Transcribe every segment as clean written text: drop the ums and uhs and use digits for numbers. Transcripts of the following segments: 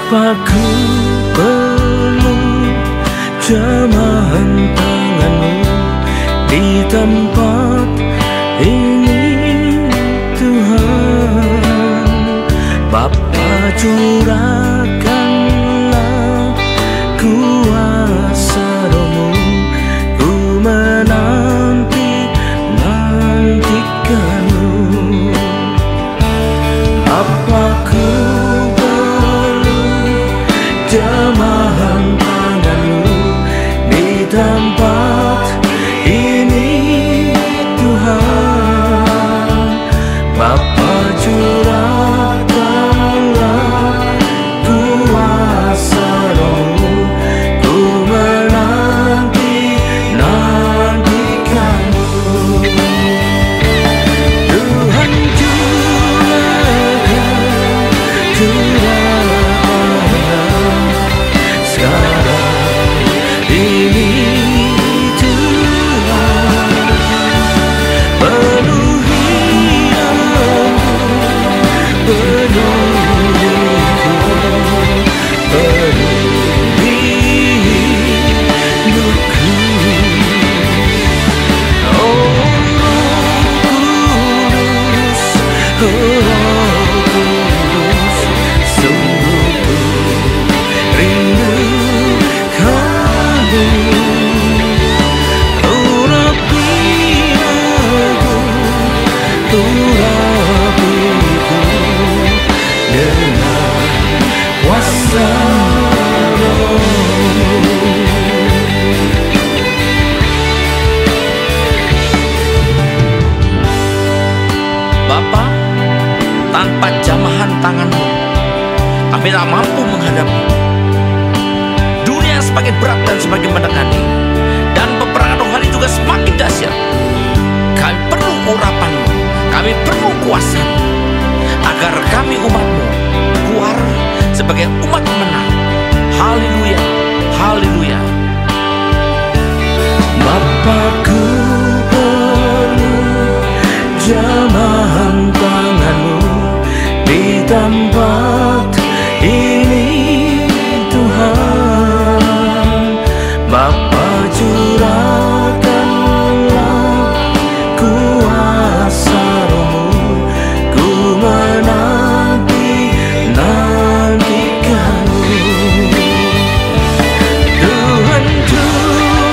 Apaku perlu jamahan tanganmu di tempat ini Tuhan. Bapa, curahkanlah kuasa Roh-Mu, ku nantikanmu. Apaku jamahan tanganmu di tempat ini Tuhan. Bapa, curahkanlah kuasa Roh-Mu, ku nantikanmu. Tuhan, Bapa, tanpa jamahan tangan-Mu kami tak mampu menghadapi dunia yang semakin berat dan semakin mendekati, dan peperangan rohani juga semakin dahsyat. Kami perlu urapan-Mu, kami perlu kuasa agar kami umat-Mu keluar sebagai umat pemenang. Haleluya, haleluya. Bapakku, jamahan tangan-Mu di tempat ini Tuhan. Bapa, curahkanlah kuasa Roh-Mu, ku nantikanmu. Tuhan, curahkanlah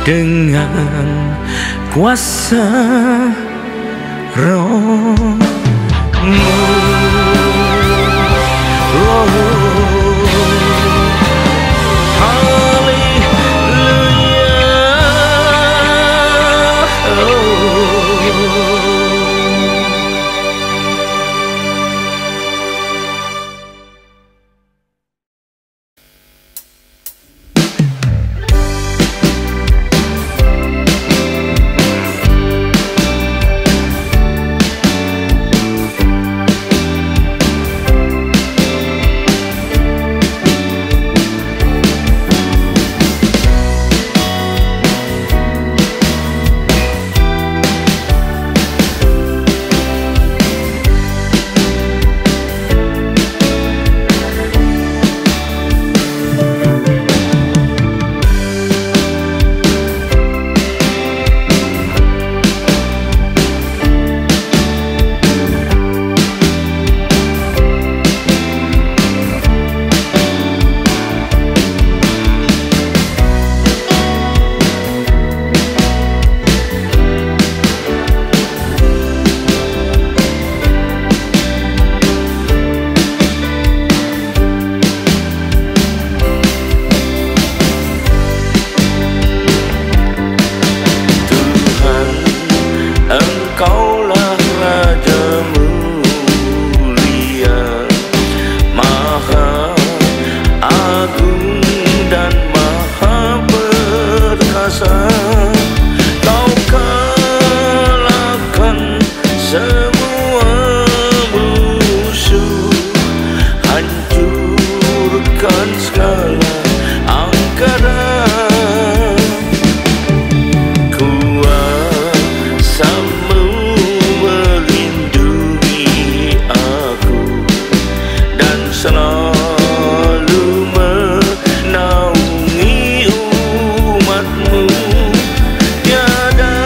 dengan kuasa Roh-Mu. selalu menaungi umatmu. Tiada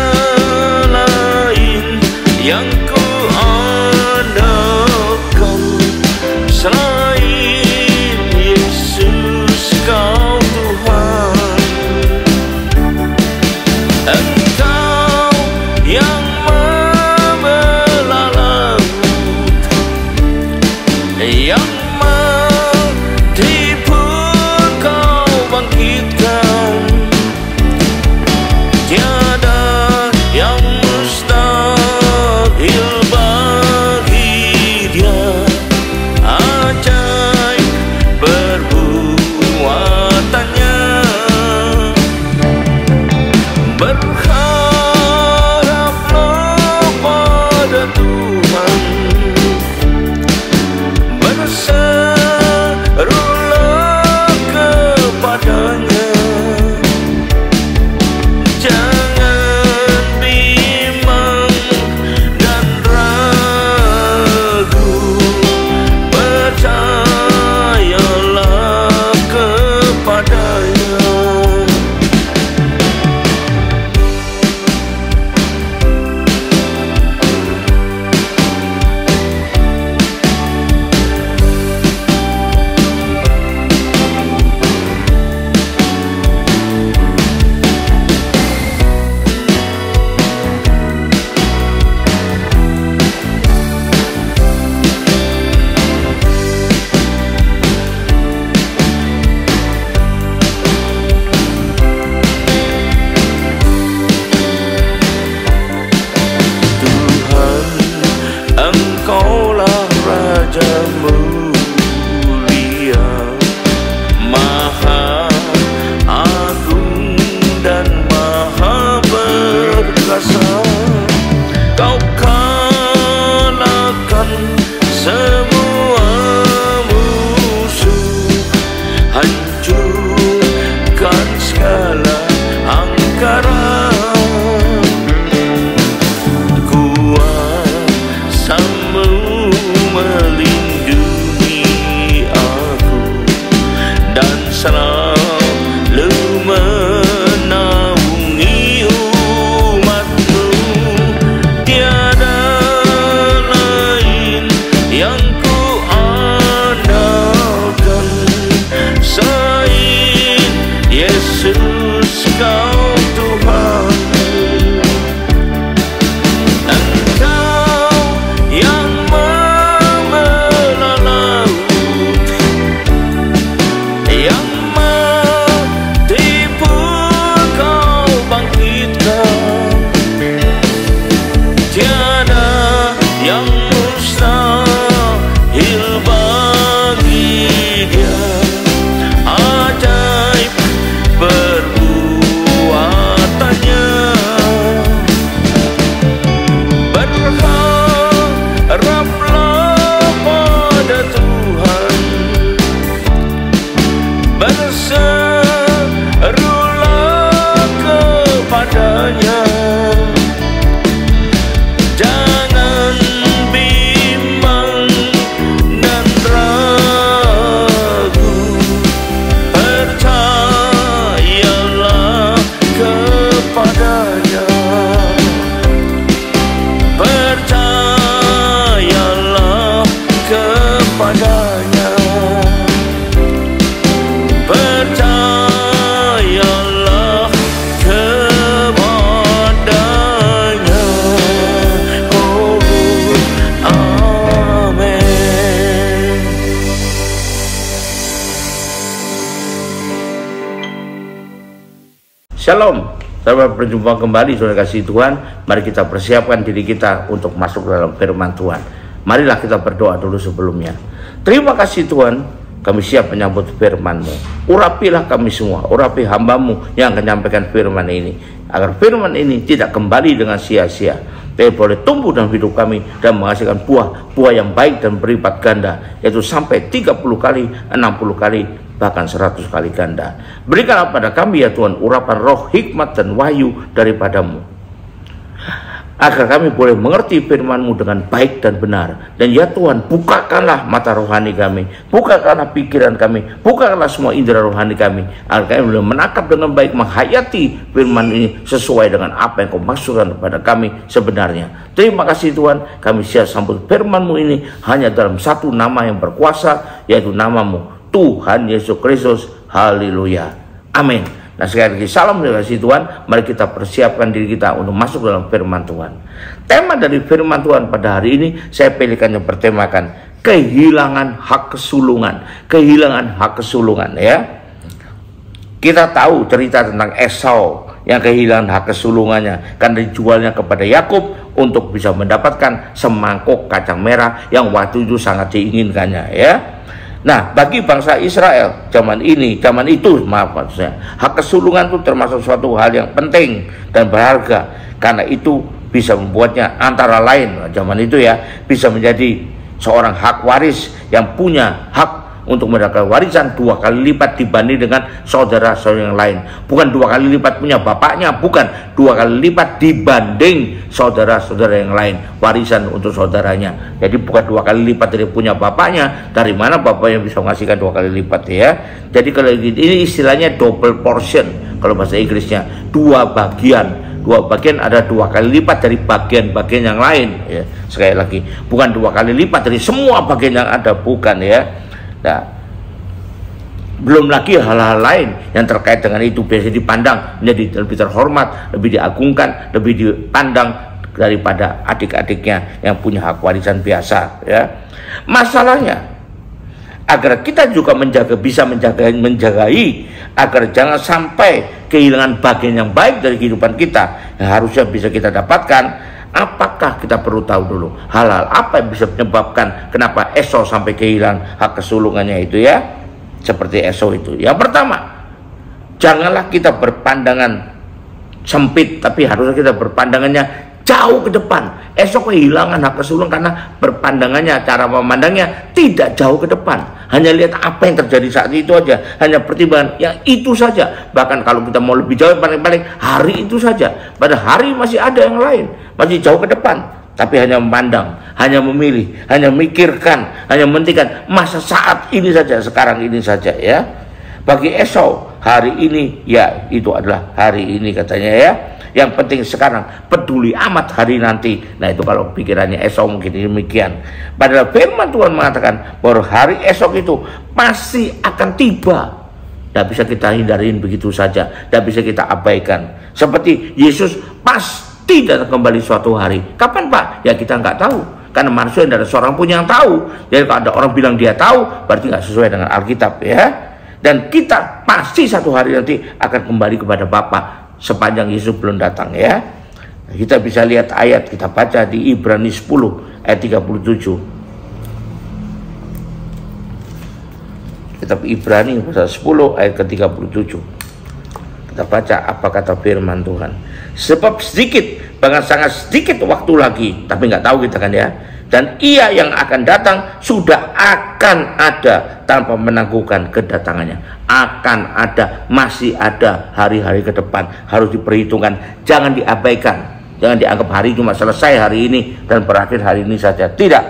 lain yang ku andalkan selain Yesus, Kau Tuhan. Engkau yang membelah laut, yang mati pun Kau bangkitkan. Tiada yang mustahil bagi Dia. Ajaib perbuatannya. Berharaplah pada Tuhan, berserulah kepadanya. Jangan bimbang dan ragu, percayalah kepadanya. Engkaulah Raja mulia, Maha agung dan maha perkasa. Kau kalahkan semua musuh, hancurkan segala angkara. Melindungi aku dan selalu menaungi umatmu. Tiada lain yang ku andalkan selain Yesus, Kau Tuhan. Yang mustahil bagi Dia. Ajaib perbuatannya. Berharaplah pada Tuhan, berserulah kepadanya. Jangan bimbang dan ragu, percayalah kepadanya. Percayalah kepadanya. Percayalah kepadanya. Oh, amin. Shalom, sahabat, berjumpa kembali saudara kasih Tuhan. Mari kita persiapkan diri kita untuk masuk dalam firman Tuhan. Marilah kita berdoa dulu sebelumnya. Terima kasih Tuhan, kami siap menyambut firman-Mu. Urapilah kami semua, urapi hamba-Mu yang akan menyampaikan firman ini, agar firman ini tidak kembali dengan sia-sia, tapi boleh tumbuh dalam hidup kami dan menghasilkan buah yang baik dan berlipat ganda, yaitu sampai 30 kali, 60 kali, bahkan 100 kali ganda. Berikanlah pada kami ya Tuhan urapan roh, hikmat dan wahyu daripada-Mu. agar kami boleh mengerti firman-Mu dengan baik dan benar. Dan ya Tuhan, bukakanlah mata rohani kami, bukakanlah pikiran kami, bukakanlah semua indera rohani kami, agar kami boleh menangkap dengan baik, menghayati firman ini sesuai dengan apa yang Kau maksudkan kepada kami sebenarnya. Terima kasih Tuhan, kami siap sambut firman-Mu ini hanya dalam satu nama yang berkuasa, yaitu nama-Mu, Tuhan Yesus Kristus. Haleluya, amin. Nah, sekali lagi salam dari kasih Tuhan. Mari kita persiapkan diri kita untuk masuk dalam firman Tuhan. Tema dari firman Tuhan pada hari ini saya pilihkan yang bertemakan kehilangan hak kesulungan. Kehilangan hak kesulungan, ya. Kita tahu cerita tentang Esau yang kehilangan hak kesulungannya karena dijualnya kepada Yakub untuk bisa mendapatkan semangkuk kacang merah yang waktu itu sangat diinginkannya, ya. Nah, bagi bangsa Israel zaman itu, maksudnya, hak kesulungan itu termasuk suatu hal yang penting dan berharga, karena itu bisa membuatnya antara lain zaman itu, ya, bisa menjadi seorang hak waris yang punya hak untuk mendapatkan warisan 2 kali lipat dibanding dengan saudara-saudara yang lain. Bukan 2 kali lipat punya bapaknya, bukan 2 kali lipat dibanding saudara-saudara yang lain, warisan untuk saudaranya. Jadi bukan 2 kali lipat dari punya bapaknya. Dari mana bapaknya bisa mengasihkan 2 kali lipat, ya? Jadi kalau ini istilahnya double portion kalau bahasa Inggrisnya, 2 bagian. 2 bagian ada 2 kali lipat dari bagian-bagian yang lain, ya. Sekali lagi, bukan 2 kali lipat dari semua bagian yang ada, bukan, ya. Nah, belum lagi hal-hal lain yang terkait dengan itu biasa dipandang menjadi lebih terhormat, lebih diagungkan, lebih dipandang daripada adik-adiknya yang punya hak warisan biasa, ya. Masalahnya, agar kita juga bisa menjagai agar jangan sampai kehilangan bagian yang baik dari kehidupan kita yang harusnya bisa kita dapatkan. Apakah kita perlu tahu dulu hal-hal apa yang bisa menyebabkan kenapa Esau sampai kehilangan hak kesulungannya itu, ya? Seperti Esau itu. Yang pertama, janganlah kita berpandangan sempit, tapi harusnya kita berpandangannya jauh ke depan. Esau kehilangan hak kesulungan karena berpandangannya, cara memandangnya tidak jauh ke depan. Hanya lihat apa yang terjadi saat itu aja, hanya pertimbangan yang itu saja. Bahkan kalau kita mau lebih jauh, paling-paling hari itu saja. Pada hari masih ada yang lain, masih jauh ke depan, tapi hanya memandang, hanya memilih, hanya memikirkan, hanya mementingkan masa saat ini saja, sekarang ini saja, ya. Bagi Esau hari ini, ya, itu adalah hari ini katanya, ya. Yang penting sekarang, peduli amat hari nanti. Nah, itu kalau pikirannya Esau mungkin demikian. Padahal firman Tuhan mengatakan bahwa hari esok itu pasti akan tiba. Tidak bisa kita hindarin begitu saja, tidak bisa kita abaikan. Seperti Yesus pasti datang kembali suatu hari. Kapan, Pak? Ya, kita nggak tahu. Karena manusia tidak ada seorang pun yang tahu. Jadi kalau ada orang bilang dia tahu, berarti nggak sesuai dengan Alkitab, ya. Dan kita pasti satu hari nanti akan kembali kepada Bapa sepanjang Yesus belum datang, ya. Kita bisa lihat ayat, kita baca di Ibrani 10 ayat 37. Kitab Ibrani pasal 10 ayat ke-37. Kita baca apa kata firman Tuhan. Sebab sedikit, bahkan sangat sedikit waktu lagi, tapi nggak tahu kita kan, ya. Dan Ia yang akan datang sudah akan ada tanpa menangguhkan kedatangannya. Akan ada, masih ada hari-hari ke depan, harus diperhitungkan, jangan diabaikan. Jangan dianggap hari cuma selesai hari ini dan berakhir hari ini saja. Tidak.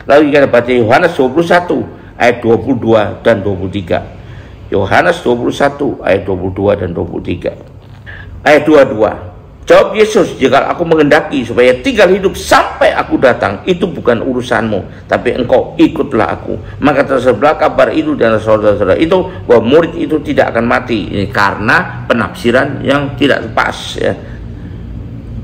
Lalu kita baca Yohanes 21 ayat 22 dan 23. Yohanes 21 ayat 22 dan 23. Ayat 22. Jawab Yesus, jika aku menghendaki supaya tinggal hidup sampai aku datang, itu bukan urusanmu, tapi engkau ikutlah aku. Maka tersebelah kabar itu dan saudara-saudara itu bahwa murid itu tidak akan mati. Ini karena penafsiran yang tidak pas, ya.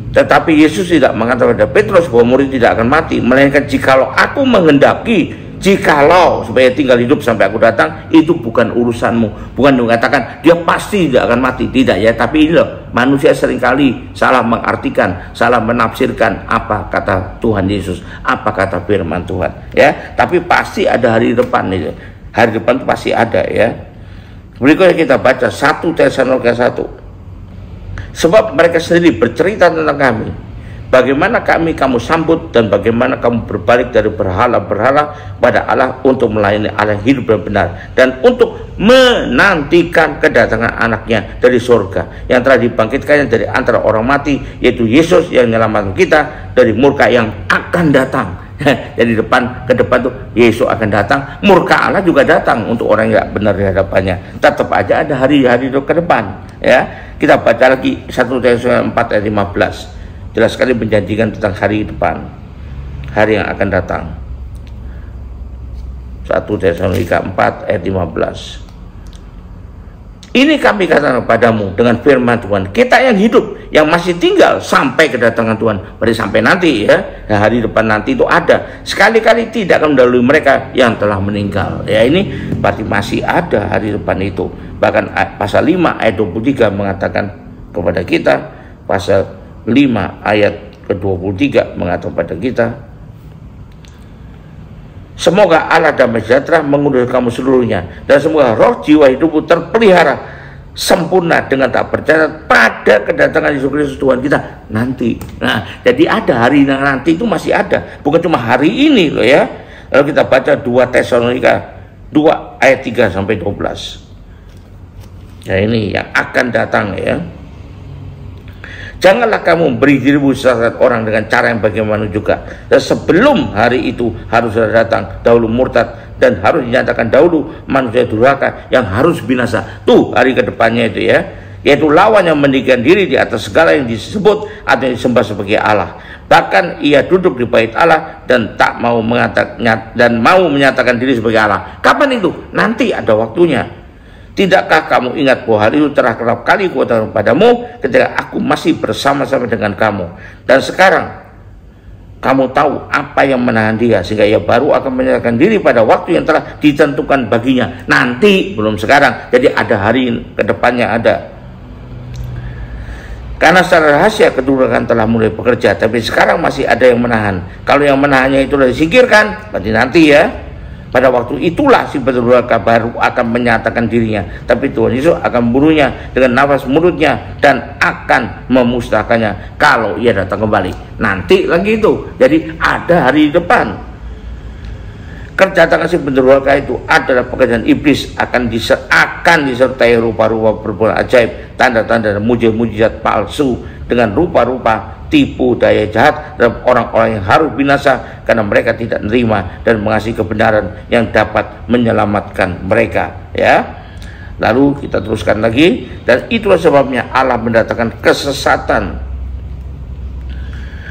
Tetapi Yesus tidak mengatakan kepada Petrus bahwa murid tidak akan mati, melainkan jikalau aku menghendaki, jikalau supaya tinggal hidup sampai aku datang, itu bukan urusanmu. Bukan mengatakan dia pasti tidak akan mati, tidak, ya. Tapi ini loh, manusia seringkali salah mengartikan, salah menafsirkan apa kata Tuhan Yesus, apa kata firman Tuhan, ya. Tapi pasti ada hari depan itu. Hari depan itu pasti ada, ya. Berikutnya kita baca 1 Tesalonika 1. Sebab mereka sendiri bercerita tentang kami bagaimana kamu sambut dan bagaimana kamu berbalik dari berhala-berhala pada Allah untuk melayani Allah hidup dan benar, dan untuk menantikan kedatangan anaknya dari surga yang telah dibangkitkannya dari antara orang mati, yaitu Yesus yang menyelamatkan kita dari murka yang akan datang. Jadi ke depan tuh Yesus akan datang, murka Allah juga datang untuk orang yang benar di hadapannya. Tetap aja ada hari-hari ke depan, ya. Kita baca lagi 1 Tesalonika 4 ayat 15. Jelas sekali menjanjikan tentang hari depan, hari yang akan datang. 1 Tesalonika 4 ayat 15. Ini kami katakan kepadamu dengan firman Tuhan, kita yang hidup, yang masih tinggal sampai kedatangan Tuhan. Berarti sampai nanti, ya, hari depan nanti itu ada. Sekali-kali tidak akan mendahului mereka yang telah meninggal. Ya, ini berarti masih ada hari depan itu. Bahkan pasal 5 ayat 23 mengatakan kepada kita, pasal 5 ayat ke-23 mengatakan kepada kita, semoga Allah damai sejahtera mengurus kamu seluruhnya, dan semoga roh jiwa hidupmu terpelihara sempurna dengan tak bercacat pada kedatangan Yesus Kristus Tuhan kita nanti. Nah, jadi ada hari nanti itu masih ada, bukan cuma hari ini loh, ya. Lalu kita baca 2 Tesalonika 2 ayat 3 sampai 12. Ya, ini yang akan datang, ya. Janganlah kamu beri dirimu sesat orang dengan cara yang bagaimana juga. Dan sebelum hari itu harus datang dahulu murtad, dan harus dinyatakan dahulu manusia durhaka yang harus binasa. Tuh hari kedepannya itu, ya, yaitu lawan yang meninggikan diri di atas segala yang disebut atau yang disembah sebagai Allah. Bahkan ia duduk di bait Allah dan tak mau menyatakan diri sebagai Allah. Kapan itu? Nanti ada waktunya. Tidakkah kamu ingat bahwa hari itu telah kerap kali kuatakan padamu ketika aku masih bersama-sama dengan kamu, dan sekarang kamu tahu apa yang menahan dia, sehingga ia baru akan menyerahkan diri pada waktu yang telah ditentukan baginya. Nanti, belum sekarang. Jadi ada hari kedepannya ada. Karena secara rahasia kedudukan telah mulai bekerja, tapi sekarang masih ada yang menahan. Kalau yang menahannya itu sudah disingkirkan, berarti nanti, ya. Pada waktu itulah si pendurhaka baru akan menyatakan dirinya, tapi Tuhan Yesus akan membunuhnya dengan nafas mulutnya dan akan memusnahkannya kalau ia datang kembali. Nanti lagi itu. Jadi ada hari depan. Kedatangan si pendurhaka itu adalah pekerjaan iblis, akan disertai rupa-rupa perbuatan ajaib, tanda-tanda dan mujizat palsu dengan rupa-rupa tipu daya jahat dan orang-orang yang harus binasa karena mereka tidak menerima dan mengasihi kebenaran yang dapat menyelamatkan mereka, ya. Lalu kita teruskan lagi, dan itulah sebabnya Allah mendatangkan kesesatan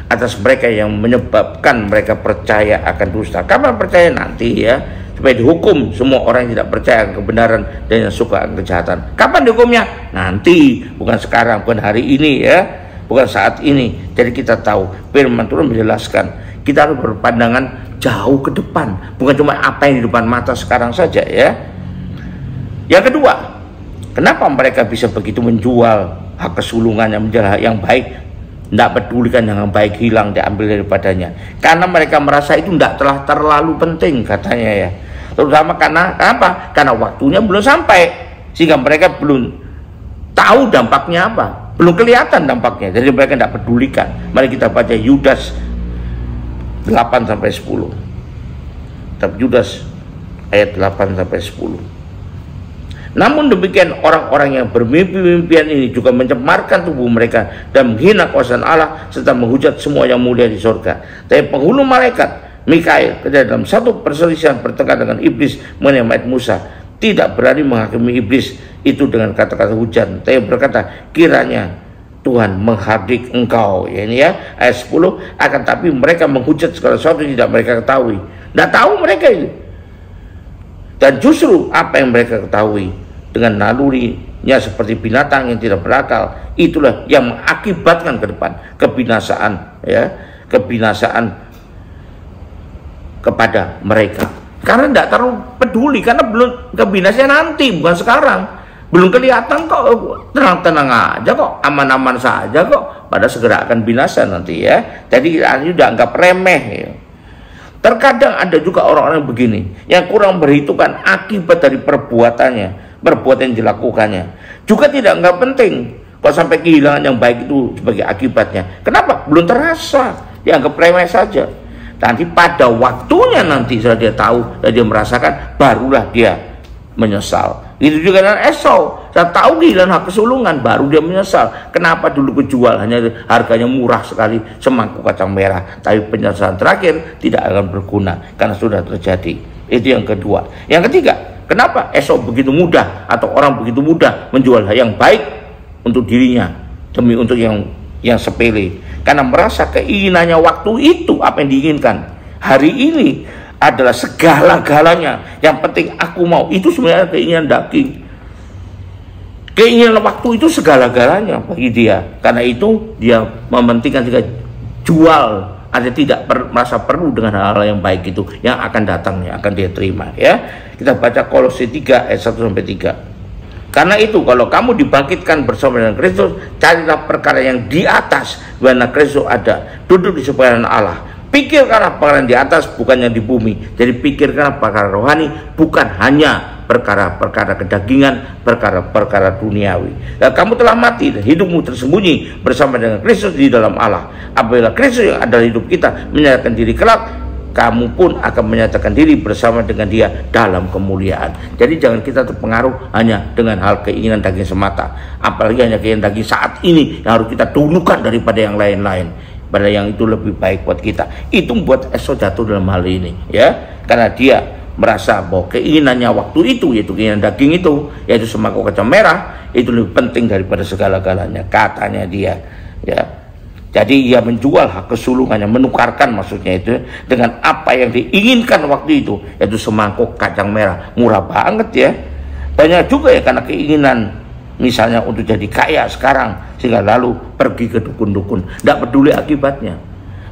atas mereka yang menyebabkan mereka percaya akan dusta. Kapan percaya? Nanti, ya, supaya dihukum semua orang yang tidak percaya akan kebenaran dan yang suka akan kejahatan. Kapan dihukumnya? Nanti, bukan sekarang, bukan hari ini, ya, bukan saat ini. Jadi kita tahu firman Tuhan menjelaskan kita harus berpandangan jauh ke depan, bukan cuma apa yang di depan mata sekarang saja, ya. Yang kedua, kenapa mereka bisa begitu menjual hak kesulungannya menjual hak yang baik, tidak pedulikan yang baik hilang diambil daripadanya? Karena mereka merasa itu tidak telah terlalu penting, katanya, ya. Terutama karena apa? Karena waktunya belum sampai, sehingga mereka belum tahu dampaknya apa. Belum kelihatan dampaknya, jadi mereka tidak pedulikan. Mari kita baca Yudas 8-10. Kitab Yudas ayat 8-10. Namun demikian orang-orang yang bermimpi-mimpian ini juga mencemarkan tubuh mereka dan menghina kuasa Allah serta menghujat semua yang mulia di surga. Tapi penghulu malaikat Mikail dalam satu perselisihan bertengkar dengan iblis mengenai mayat Musa, tidak berani menghakimi iblis itu dengan kata-kata hujan, tapi berkata, kiranya Tuhan menghardik engkau, ya, ini, ya, ayat 10. Akan tapi mereka menghujat segala sesuatu yang tidak mereka ketahui. Tidak tahu mereka itu. Dan justru apa yang mereka ketahui dengan nalurinya seperti binatang yang tidak berakal, itulah yang mengakibatkan ke depan kebinasaan, ya, kebinasaan kepada mereka. Karena tidak terlalu peduli, karena belum kebinasaan nanti, bukan sekarang. Belum kelihatan kok, tenang-tenang aja kok, aman-aman saja kok, pada segera akan binasa nanti, ya. Jadi ini udah anggap remeh, ya. Terkadang ada juga orang-orang begini yang kurang berhitungkan akibat dari perbuatan yang dilakukannya. Juga tidak anggap penting kok sampai kehilangan yang baik itu sebagai akibatnya. Kenapa? Belum terasa, dianggap remeh saja. Nanti pada waktunya nanti setelah dia tahu dan dia merasakan, barulah dia menyesal. Itu juga dengan Esau, saya tahu kehilangan hak kesulungan, baru dia menyesal. Kenapa dulu kejual, hanya harganya murah sekali, semangkuk kacang merah, tapi penyesalan terakhir tidak akan berguna karena sudah terjadi. Itu yang kedua. Yang ketiga, kenapa Esau begitu mudah atau orang begitu mudah menjual yang baik untuk dirinya demi untuk yang sepele? Karena merasa keinginannya waktu itu apa yang diinginkan hari ini adalah segala-galanya. Yang penting aku mau. Itu sebenarnya keinginan daging. Keinginan waktu itu segala-galanya bagi dia. Karena itu dia mementingkan juga jual. Ada tidak merasa perlu dengan hal-hal yang baik itu yang akan datang, yang akan dia terima. Ya, kita baca Kolose 3 ayat 1-3. Karena itu kalau kamu dibangkitkan bersama dengan Kristus, carilah perkara yang di atas, di mana Kristus ada, duduk di sebelah kanan Allah. Pikirkanlah perkara di atas, bukannya di bumi. Jadi pikirkanlah perkara rohani, bukan hanya perkara-perkara kedagingan, perkara-perkara duniawi. Dan kamu telah mati dan hidupmu tersembunyi bersama dengan Kristus di dalam Allah. Apabila Kristus yang adalah hidup kita menyatakan diri kelak, kamu pun akan menyatakan diri bersama dengan dia dalam kemuliaan. Jadi jangan kita terpengaruh hanya dengan hal keinginan daging semata. Apalagi hanya keinginan daging saat ini yang harus kita dulukan daripada yang lain-lain. Pada yang itu lebih baik buat kita. Itu membuat Esau jatuh dalam hal ini, ya, karena dia merasa bahwa keinginannya waktu itu, yaitu keinginan daging itu, yaitu semangkuk kacang merah, itu lebih penting daripada segala-galanya, katanya dia, ya. Jadi ia menjual hak kesulungannya, menukarkan maksudnya itu dengan apa yang diinginkan waktu itu, yaitu semangkuk kacang merah. Murah banget ya. Banyak juga ya karena keinginan misalnya untuk jadi kaya sekarang, sehingga lalu pergi ke dukun-dukun, tidak peduli akibatnya.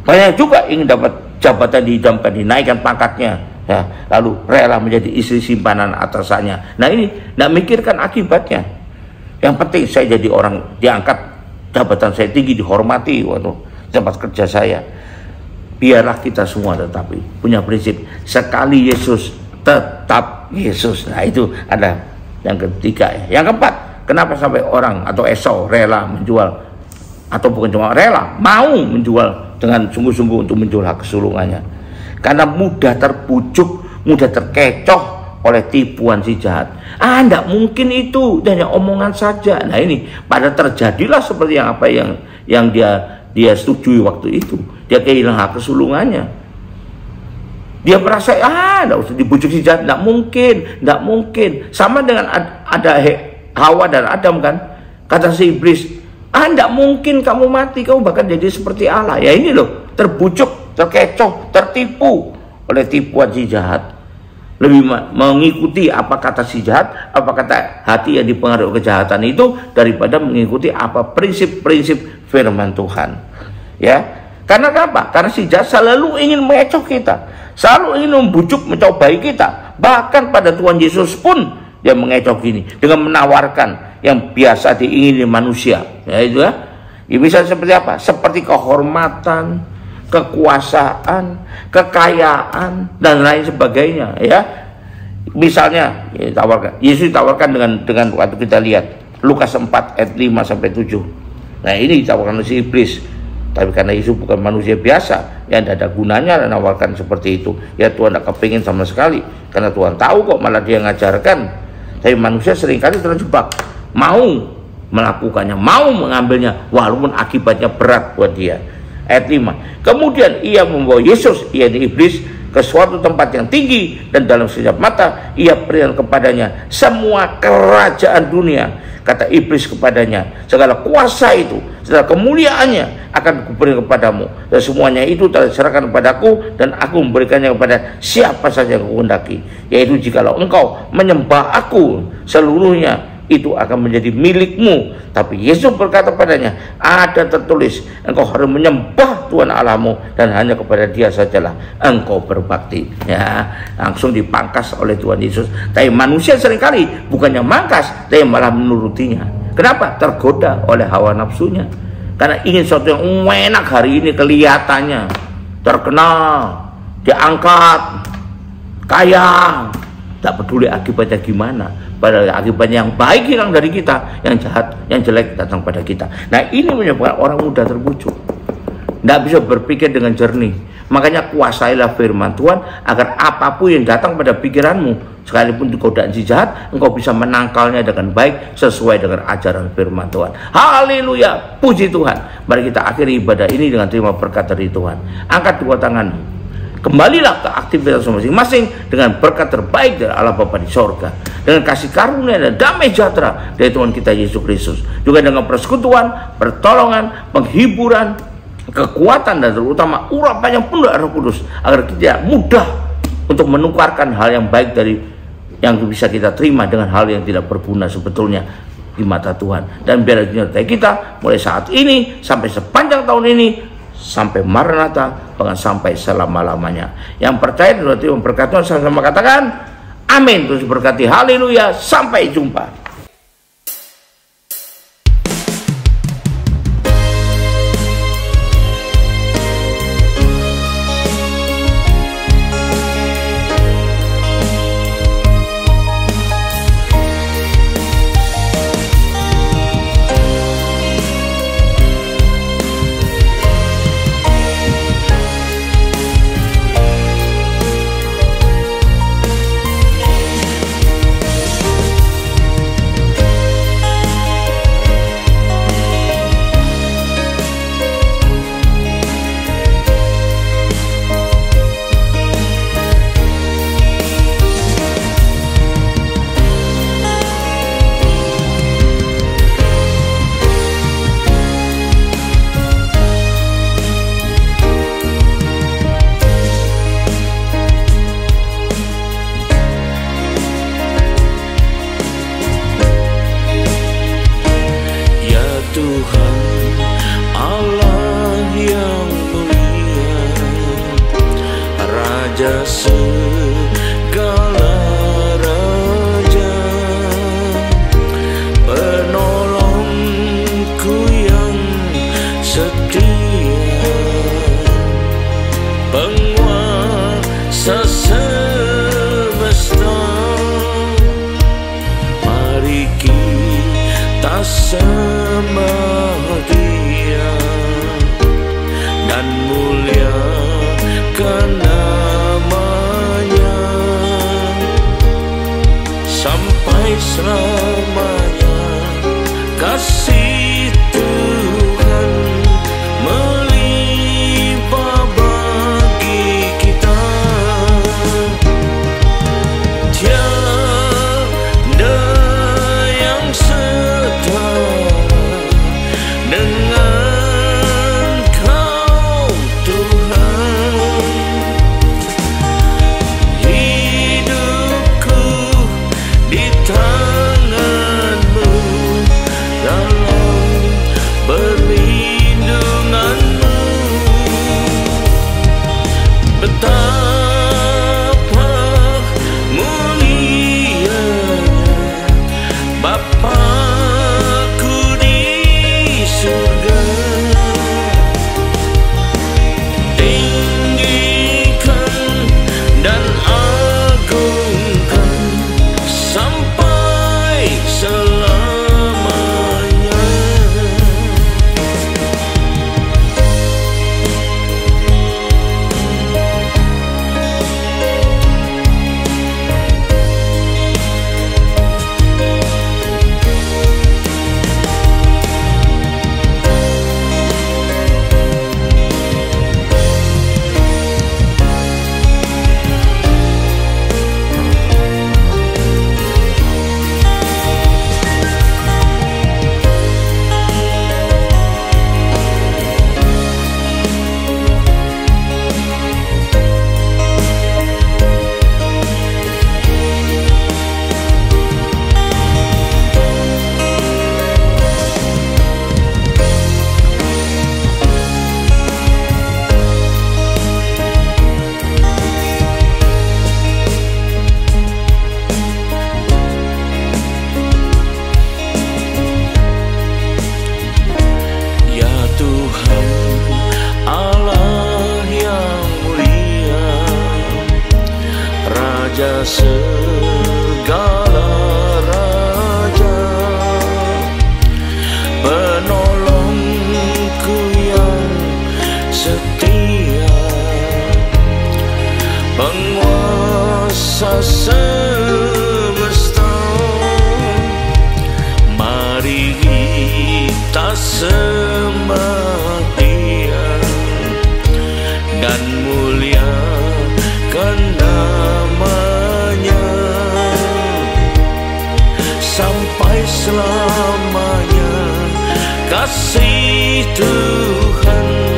Banyak juga ingin dapat jabatan diidamkan, dinaikkan pangkatnya, ya, lalu rela menjadi istri simpanan atasannya. Nah ini tidak mikirkan akibatnya. Yang penting saya jadi orang diangkat, jabatan saya tinggi, dihormati waktu tempat kerja saya. Biarlah kita semua tetapi punya prinsip sekali Yesus tetap Yesus. Nah itu ada yang ketiga ya. Yang keempat, kenapa sampai orang atau Esau rela menjual, atau bukan cuma rela, mau menjual dengan sungguh-sungguh untuk menjual hak kesulungannya? Karena mudah terbujuk, mudah terkecoh oleh tipuan si jahat. Tidak mungkin itu, hanya omongan saja. Nah ini pada terjadilah seperti yang apa yang dia setujui waktu itu. Dia kehilangan hak kesulungannya. Dia merasa tidak usah dibujuk si jahat, tidak mungkin. Sama dengan ada Hawa dan Adam kan, kata si iblis, tidak mungkin kamu mati, kamu bahkan jadi seperti Allah. Ya ini loh, terbujuk, terkecoh, tertipu oleh tipuan si jahat. Lebih mengikuti apa kata si jahat, apa kata hati yang dipengaruhi kejahatan itu, daripada mengikuti apa prinsip-prinsip firman Tuhan. Ya, karena apa? Karena si jahat selalu ingin mengecoh kita, selalu ingin membujuk, mencobai kita. Bahkan pada Tuhan Yesus pun dia mengecoh gini dengan menawarkan yang biasa diingini manusia. Ya itu ya. Misalnya seperti apa? Seperti kehormatan, kekuasaan, kekayaan dan lain sebagainya, ya. Misalnya Yesus ditawarkan dengan waktu kita lihat Lukas 4 ayat 5-7. Nah ini ditawarkan oleh si iblis. Tapi karena Yesus bukan manusia biasa yang tidak ada gunanya menawarkan seperti itu, ya Tuhan tidak kepingin sama sekali, karena Tuhan tahu kok malah dia ngajarkan. Tapi manusia seringkali terjebak, mau melakukannya, mau mengambilnya walaupun akibatnya berat buat dia. Ayat 5, kemudian ia membawa Yesus, yaitu iblis, ke suatu tempat yang tinggi, dan dalam sekejap mata ia berikan kepadanya semua kerajaan dunia. Kata iblis kepadanya, segala kuasa itu, segala kemuliaannya akan kuberikan kepadamu, dan semuanya itu telah diserahkan kepadaku, dan aku memberikannya kepada siapa saja yang kuhendaki. Yaitu jikalau engkau menyembah aku, seluruhnya itu akan menjadi milikmu. Tapi Yesus berkata padanya, ada tertulis, engkau harus menyembah Tuhan Allahmu, dan hanya kepada dia sajalah engkau berbakti. Ya, langsung dipangkas oleh Tuhan Yesus. Tapi manusia seringkali bukannya mangkas, tapi malah menurutinya. Kenapa? Tergoda oleh hawa nafsunya, karena ingin sesuatu yang enak hari ini, kelihatannya terkenal, diangkat, kaya, Tak peduli akibatnya gimana, padahal akibatnya yang baik hilang dari kita, yang jahat, yang jelek datang pada kita. Nah, ini menyebabkan orang mudah terbujuk, tidak bisa berpikir dengan jernih. Makanya kuasailah firman Tuhan agar apapun yang datang pada pikiranmu, sekalipun godaan si jahat, engkau bisa menangkalnya dengan baik sesuai dengan ajaran firman Tuhan. Haleluya, puji Tuhan. Mari kita akhiri ibadah ini dengan terima berkat dari Tuhan. Angkat dua tanganmu, kembalilah ke aktivitas masing-masing dengan berkat terbaik dari Allah Bapa di sorga, dengan kasih karunia dan damai sejahtera dari Tuhan kita Yesus Kristus, juga dengan persekutuan, pertolongan, penghiburan, kekuatan, dan terutama urapan yang penuh Roh Kudus, agar kita mudah untuk menukarkan hal yang baik dari yang bisa kita terima dengan hal yang tidak berguna sebetulnya di mata Tuhan. Dan biar menyertai kita mulai saat ini sampai sepanjang tahun ini, sampai Maranatha, bahkan sampai selama-lamanya. Yang percaya dan Tuhan berkat Tuhan sama-sama katakan amin. Terus berkati, haleluya, sampai jumpa. Raja segala raja, penolongku yang setia, penguasa semesta. Mari kita sembah Dia dan muliakan namanya sampai selamanya. Kasih Tuhan melimpah bagi kita, tiada yang setara dengan Kau Tuhan. Hidupku di tangan-Mu, dalam perlindungan-Mu. Betapa mulianya Bapa-Ku di surga. Tinggikan dan agungkan sampai selamanya. Ya Tuhan Allah yang mulia, Raja selamanya. Kasih Tuhan